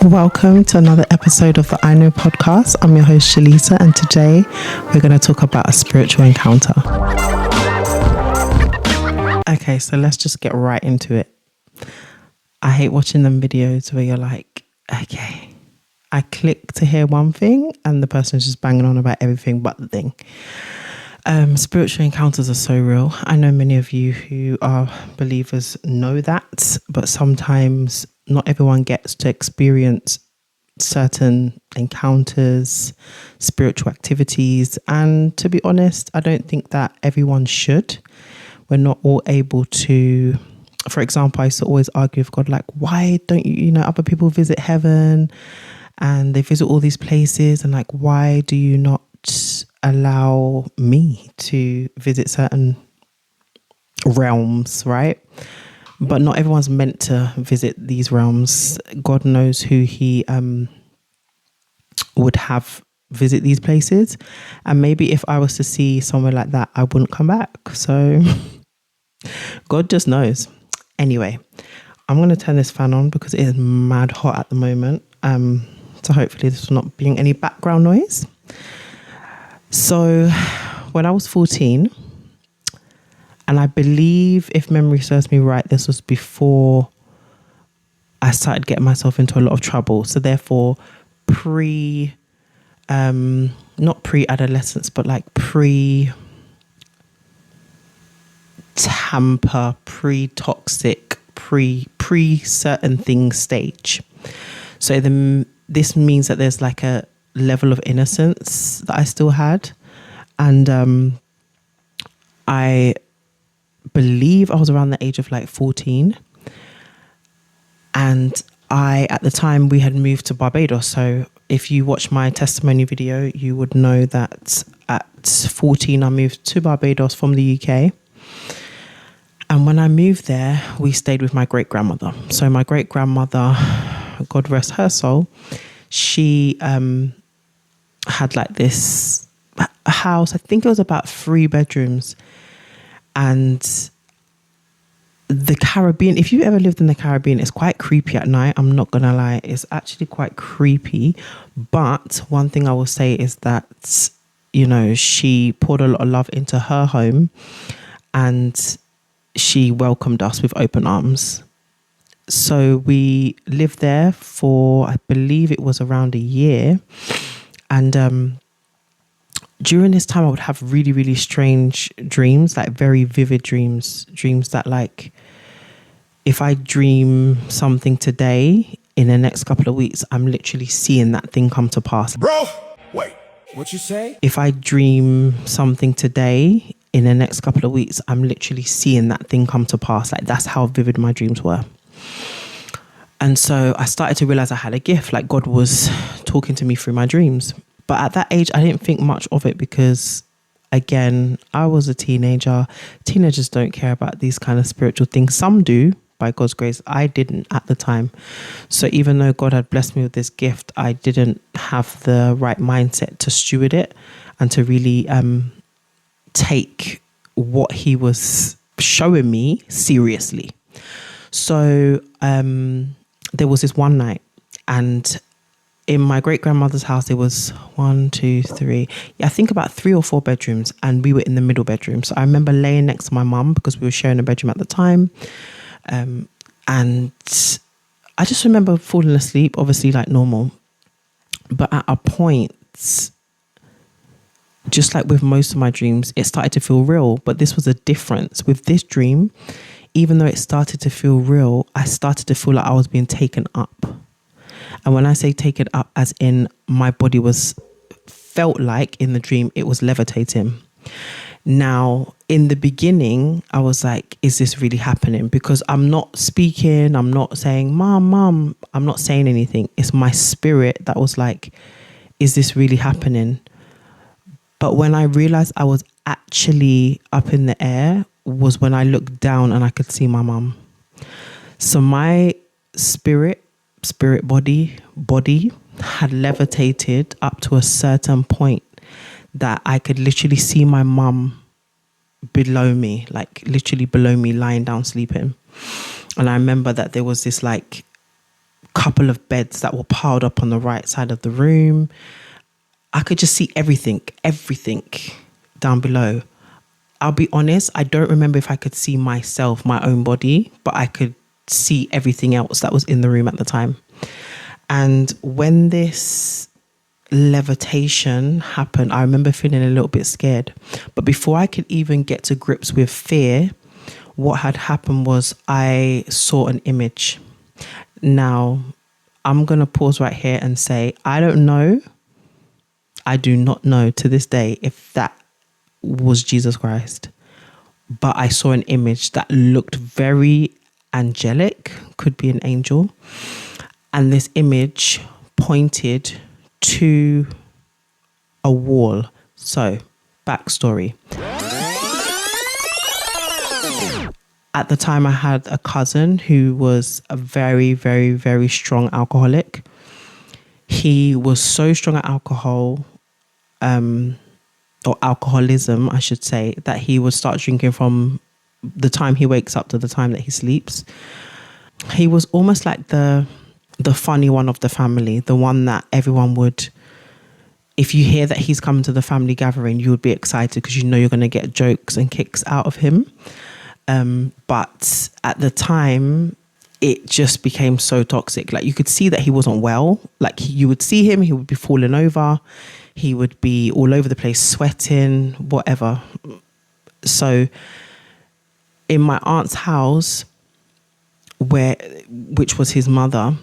Welcome to another episode of the I.N.O podcast. I'm your host, Shalisa, and today we're going to talk about a spiritual encounter. Okay, so let's just get right into it. I hate watching them videos where you're like, okay, I click to hear one thing and the person's just banging on about everything but the thing. Spiritual encounters are so real. I know many of you who are believers know that, but sometimes not everyone gets to experience certain encounters, spiritual activities. And to be honest, I don't think that everyone should. We're not all able to. For example, I used to always argue with God, like, why don't other people visit heaven and they visit all these places, and like, why do you not allow me to visit certain realms, right? But not everyone's meant to visit these realms. God knows who he would have visit these places. And maybe if I was to see somewhere like that, I wouldn't come back. So God just knows. Anyway, I'm going to turn this fan on because it is mad hot at the moment. So hopefully this will not bring any background noise. So when I was 14, and I believe, if memory serves me right, this was before I started getting myself into a lot of trouble. So therefore, not pre-adolescence, but like pre-tamper, pre-toxic, pre-certain things stage. So this means that there's like a level of innocence that I still had. And I believe I was around the age of like 14. And at the time, we had moved to Barbados. So if you watch my testimony video, you would know that at 14, I moved to Barbados from the UK. And when I moved there, we stayed with my great-grandmother. So my great-grandmother, God rest her soul, she had like this house. I think it was about 3 bedrooms. And the Caribbean, if you've ever lived in the Caribbean, it's quite creepy at night. I'm not going to lie. It's actually quite creepy. But one thing I will say is that, she poured a lot of love into her home and she welcomed us with open arms. So we lived there for, I believe it was around a year. And during this time, I would have really, really strange dreams, like very vivid dreams that like, if I dream something today, in the next couple of weeks, I'm literally seeing that thing come to pass. Bro, wait, what you say? If I dream something today, in the next couple of weeks, I'm literally seeing that thing come to pass. Like, that's how vivid my dreams were. And so I started to realize I had a gift, like God was talking to me through my dreams. But at that age, I didn't think much of it because, again, I was a teenager. Teenagers don't care about these kind of spiritual things. Some do, by God's grace. I didn't at the time. So even though God had blessed me with this gift, I didn't have the right mindset to steward it and to really take what he was showing me seriously. So there was this one night, and in my great-grandmother's house, there was 1, 2, 3. I think about 3 or 4 bedrooms, and we were in the middle bedroom. So I remember laying next to my mum because we were sharing a bedroom at the time. And I just remember falling asleep, obviously like normal. But at a point, just like with most of my dreams, it started to feel real. But this was a difference. With this dream, even though it started to feel real, I started to feel like I was being taken up. And when I say taken up, as in my body felt like in the dream, it was levitating. Now, in the beginning, I was like, is this really happening? Because I'm not speaking, I'm not saying, Mom, I'm not saying anything. It's my spirit that was like, is this really happening? But when I realized I was actually up in the air was when I looked down and I could see my mum. So my spirit body had levitated up to a certain point that I could literally see my mum below me, like literally below me, lying down sleeping. And I remember that there was this like couple of beds that were piled up on the right side of the room. I could just see everything down below. I'll be honest, I don't remember if I could see myself, my own body, but I could see everything else that was in the room at the time. And when this levitation happened, I remember feeling a little bit scared. But before I could even get to grips with fear, what had happened was I saw an image. Now, I'm going to pause right here and say, I don't know. I do not know to this day if that was Jesus Christ. But I saw an image that looked very angelic, could be an angel. And this image pointed to a wall. So, backstory. At the time, I had a cousin who was a very, very, very strong alcoholic. He was so strong at alcohol, or alcoholism, I should say, that he would start drinking from the time he wakes up to the time that he sleeps. He was almost like the funny one of the family, the one that everyone would, if you hear that he's coming to the family gathering, you would be excited because you know you're going to get jokes and kicks out of him. But at the time, it just became so toxic. Like, you could see that he wasn't well. Like, you would see him, he would be falling over. He would be all over the place, sweating, whatever. So in my aunt's house, which was his mother,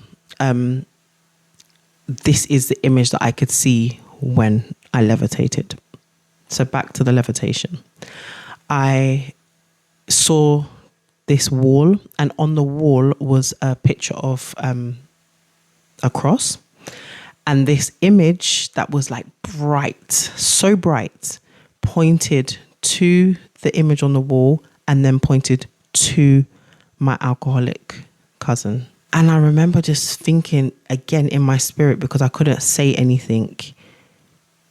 this is the image that I could see when I levitated. So back to the levitation. I saw this wall, and on the wall was a picture of a cross. And this image that was like bright, so bright, pointed to the image on the wall and then pointed to my alcoholic cousin. And I remember just thinking, again in my spirit, because I couldn't say anything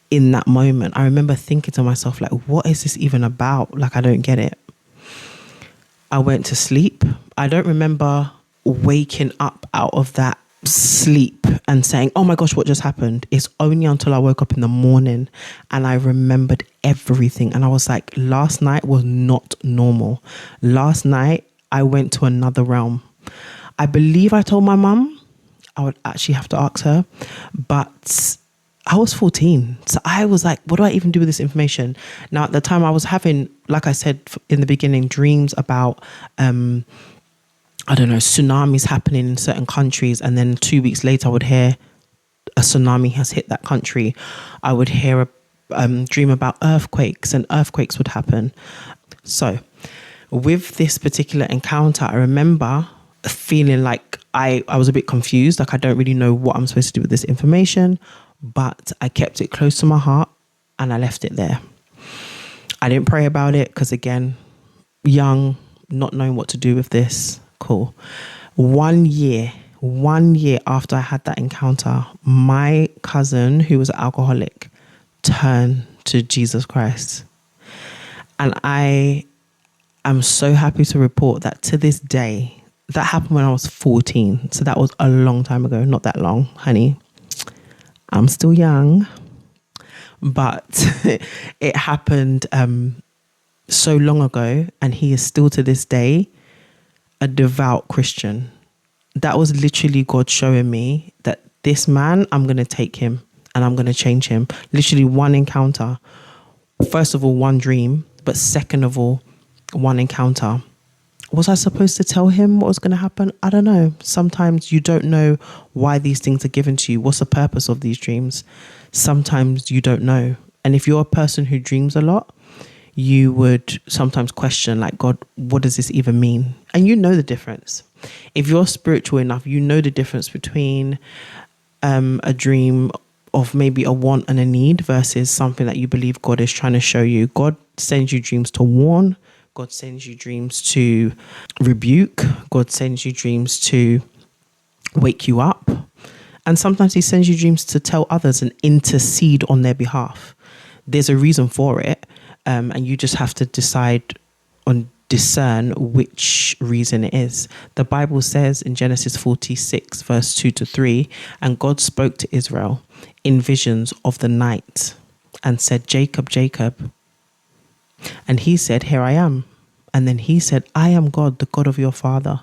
in that moment, I remember thinking to myself, like, what is this even about? Like, I don't get it. I went to sleep. I don't remember waking up out of that sleep and saying, oh my gosh, what just happened? It's only until I woke up in the morning and I remembered everything. And I was like, last night was not normal. Last night, I went to another realm. I believe I told my mum. I would actually have to ask her. But I was 14. So I was like, what do I even do with this information? Now, at the time I was having, like I said in the beginning, dreams about, I don't know, tsunamis happening in certain countries. And then 2 weeks later, I would hear a tsunami has hit that country. I would hear a dream about earthquakes, and earthquakes would happen. So with this particular encounter, I remember feeling like I was a bit confused. Like, I don't really know what I'm supposed to do with this information, but I kept it close to my heart and I left it there. I didn't pray about it because, again, young, not knowing what to do with this. Cool. 1 year after I had that encounter, my cousin, who was an alcoholic, turned to Jesus Christ. And I am so happy to report that to this day, that happened when I was 14. So that was a long time ago. Not that long, honey. I'm still young. But it happened so long ago, and he is still to this day a devout Christian. That was literally God showing me that this man, I'm going to take him and I'm going to change him. Literally one encounter. First of all, one dream, but second of all, one encounter. Was I supposed to tell him what was going to happen? I don't know. Sometimes you don't know why these things are given to you. What's the purpose of these dreams? Sometimes you don't know. And if you're a person who dreams a lot, you would sometimes question, like, God, what does this even mean? And you know the difference. If you're spiritual enough, you know the difference between a dream of maybe a want and a need versus something that you believe God is trying to show you. God sends you dreams to warn. God sends you dreams to rebuke. God sends you dreams to wake you up. And sometimes he sends you dreams to tell others and intercede on their behalf. There's a reason for it. And you just have to decide on discern which reason it is. The Bible says in Genesis 46 verse 2-3, and God spoke to Israel in visions of the night and said, Jacob, Jacob. And he said, here I am. And then he said, I am God, the God of your father.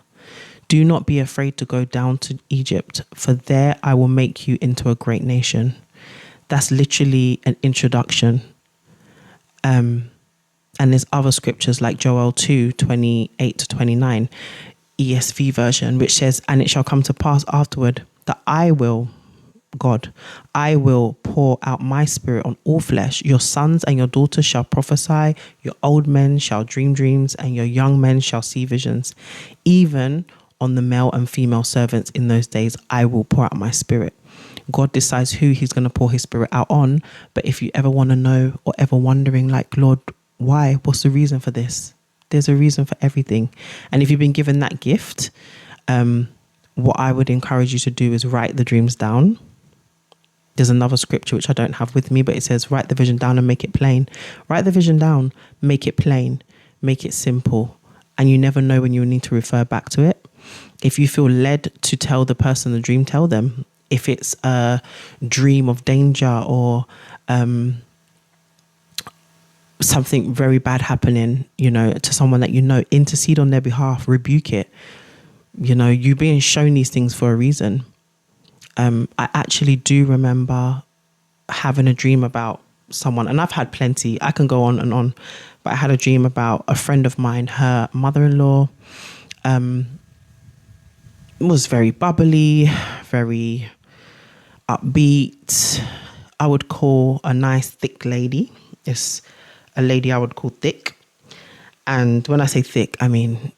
Do not be afraid to go down to Egypt, for there I will make you into a great nation. That's literally an introduction. And there's other scriptures like Joel 2:28-29, ESV version, which says, and it shall come to pass afterward that I will pour out my spirit on all flesh. Your sons and your daughters shall prophesy, your old men shall dream dreams, and your young men shall see visions. Even on the male and female servants in those days, I will pour out my spirit. God decides who he's going to pour his spirit out on. But if you ever want to know or ever wondering, like, Lord, why? What's the reason for this? There's a reason for everything. And if you've been given that gift, what I would encourage you to do is write the dreams down. There's another scripture which I don't have with me, but it says, write the vision down and make it plain. Write the vision down, make it plain, make it simple. And you never know when you need to refer back to it. If you feel led to tell the person the dream, tell them. If it's a dream of danger or something very bad happening, to someone that intercede on their behalf, rebuke it. You're being shown these things for a reason. I actually do remember having a dream about someone, and I've had plenty. I can go on and on, but I had a dream about a friend of mine. Her mother-in-law was very bubbly, very upbeat. I would call a nice thick lady. It's a lady I would call thick. And when I say thick, I mean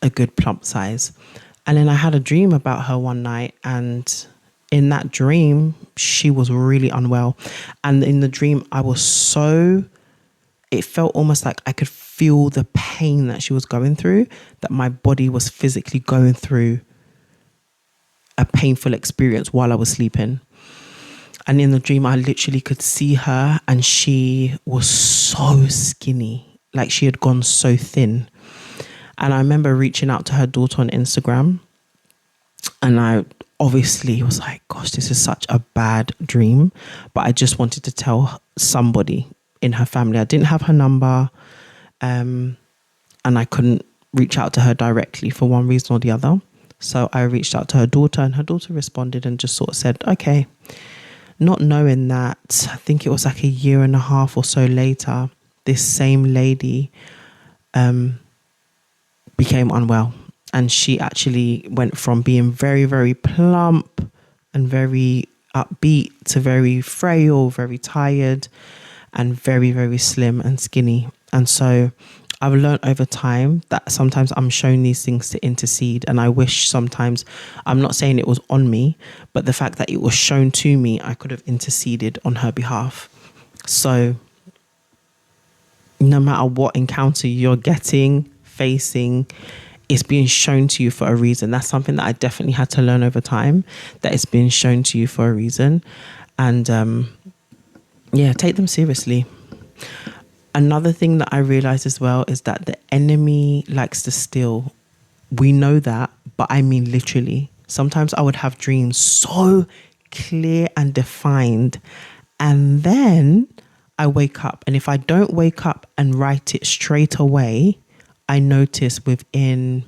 a good plump size. And then I had a dream about her one night, and in that dream, she was really unwell. And in the dream, it felt almost like I could feel the pain that she was going through, that my body was physically going through a painful experience while I was sleeping. And in the dream, I literally could see her, and she was so skinny, like she had gone so thin. And I remember reaching out to her daughter on Instagram, and I obviously was like, gosh, this is such a bad dream. But I just wanted to tell somebody in her family. I didn't have her number, and I couldn't reach out to her directly for one reason or the other. So I reached out to her daughter, and her daughter responded and just sort of said, okay. Not knowing that, I think it was like a year and a half or so later, this same lady became unwell. And she actually went from being very, very plump and very upbeat to very frail, very tired, and very, very slim and skinny. And so I've learned over time that sometimes I'm shown these things to intercede. And I wish sometimes, I'm not saying it was on me, but the fact that it was shown to me, I could have interceded on her behalf. So no matter what encounter you're facing, it's being shown to you for a reason. That's something that I definitely had to learn over time, that it's being shown to you for a reason. And take them seriously. Another thing that I realized as well is that the enemy likes to steal. We know that, but I mean literally. Sometimes I would have dreams so clear and defined, and then I wake up. And if I don't wake up and write it straight away, I notice within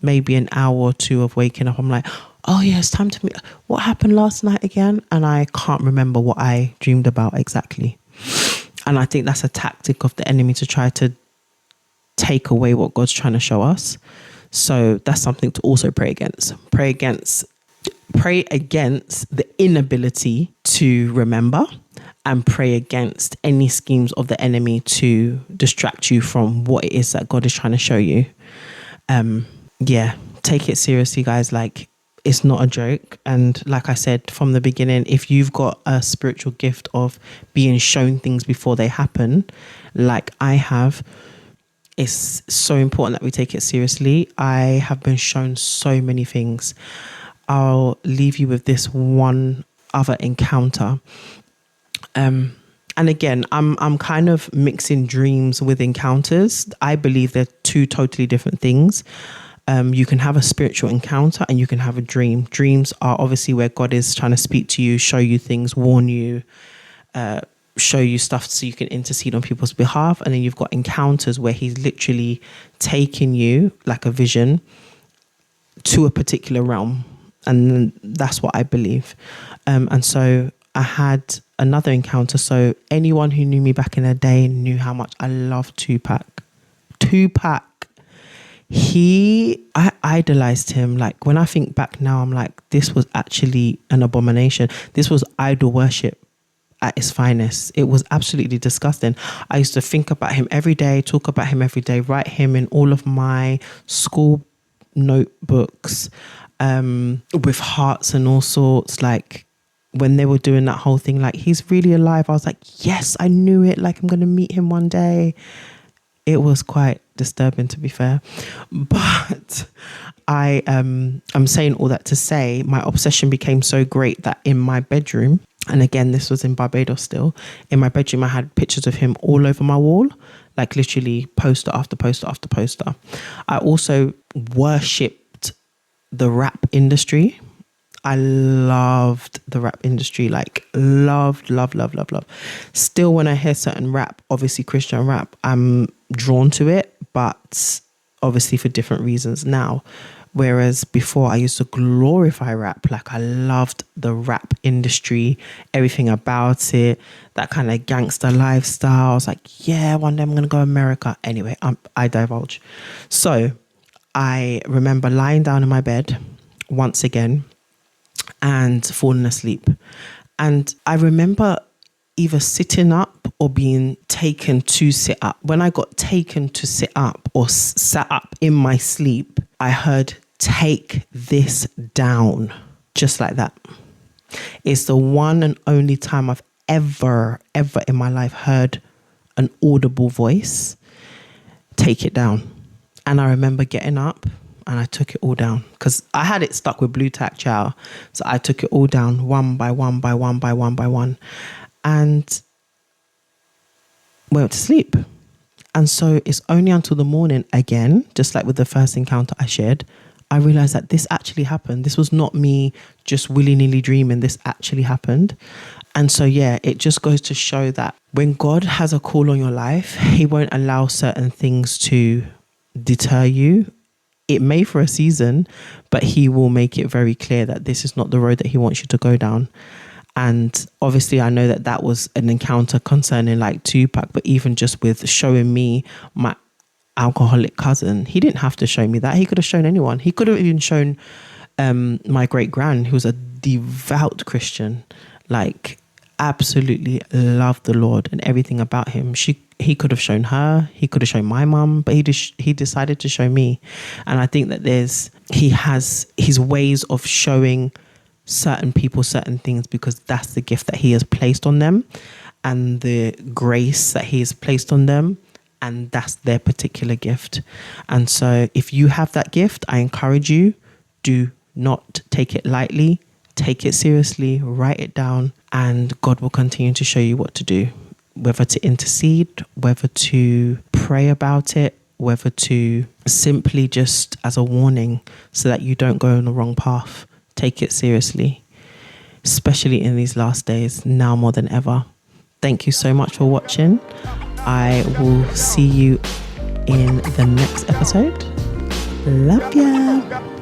maybe an hour or two of waking up, I'm like, oh yeah, it's time to meet. What happened last night again? And I can't remember what I dreamed about exactly. And I think that's a tactic of the enemy to try to take away what God's trying to show us. So that's something to also pray against. Pray against the inability to remember, and pray against any schemes of the enemy to distract you from what it is that God is trying to show you. Take it seriously, guys. Like, it's not a joke. And like I said from the beginning, if you've got a spiritual gift of being shown things before they happen, like I have, it's so important that we take it seriously. I have been shown so many things. I'll leave you with this one other encounter. And And again, I'm kind of mixing dreams with encounters. I believe they're two totally different things. You can have a spiritual encounter and you can have a dream. Dreams are obviously where God is trying to speak to you, show you things, warn you, show you stuff so you can intercede on people's behalf. And then you've got encounters where he's literally taking you like a vision to a particular realm. And that's what I believe. And so I had another encounter. So anyone who knew me back in the day knew how much I love Tupac. I idolized him. Like when I think back now, I'm like, this was actually an abomination. This was idol worship at its finest. It was absolutely disgusting. I used to think about him every day, talk about him every day, write him in all of my school notebooks, with hearts and all sorts. Like when they were doing that whole thing, like he's really alive, I was like, yes, I knew it. Like I'm going to meet him one day. It was quite disturbing, to be fair. But I'm saying all that to say my obsession became so great that in my bedroom, and again, this was in Barbados still, in my bedroom, I had pictures of him all over my wall, like literally poster after poster after poster. I also worshipped the rap industry. I loved the rap industry, like loved. Still, when I hear certain rap, obviously Christian rap, I'm drawn to it, but obviously for different reasons now. Whereas before I used to glorify rap, like I loved the rap industry, everything about it, that kind of gangster lifestyle. I was like, yeah, one day I'm going to go to America. Anyway, I divulge. So I remember lying down in my bed once again and falling asleep. And I remember either sitting up or being taken to sit up. When I got taken to sit up or sat up in my sleep, I heard, take this down, just like that. It's the one and only time I've ever in my life heard an audible voice, take it down. And I remember getting up and I took it all down because I had it stuck with blue tack chow. So I took it all down one by one and went to sleep. And so it's only until the morning again, just like with the first encounter I shared, I realized that this actually happened. This was not me just willy-nilly dreaming. This actually happened. And so, yeah, it just goes to show that when God has a call on your life, he won't allow certain things to deter you. It may for a season, but he will make it very clear that this is not the road that he wants you to go down. And obviously, I know that that was an encounter concerning like Tupac, but even just with showing me my alcoholic cousin, he didn't have to show me that. He could have shown anyone. He could have even shown my great gran, who was a devout Christian, like absolutely loved the Lord and everything about him. He could have shown her. He could have shown my mum, but he decided to show me. And I think that he has his ways of showing certain people certain things because that's the gift that he has placed on them and the grace that he has placed on them, and that's their particular gift. And so if you have that gift, I encourage you, do not take it lightly, take it seriously, write it down, and God will continue to show you what to do, whether to intercede, whether to pray about it, whether to simply just as a warning so that you don't go on the wrong path. Take it seriously, especially in these last days, now more than ever. Thank you so much for watching. I will see you in the next episode. Love ya.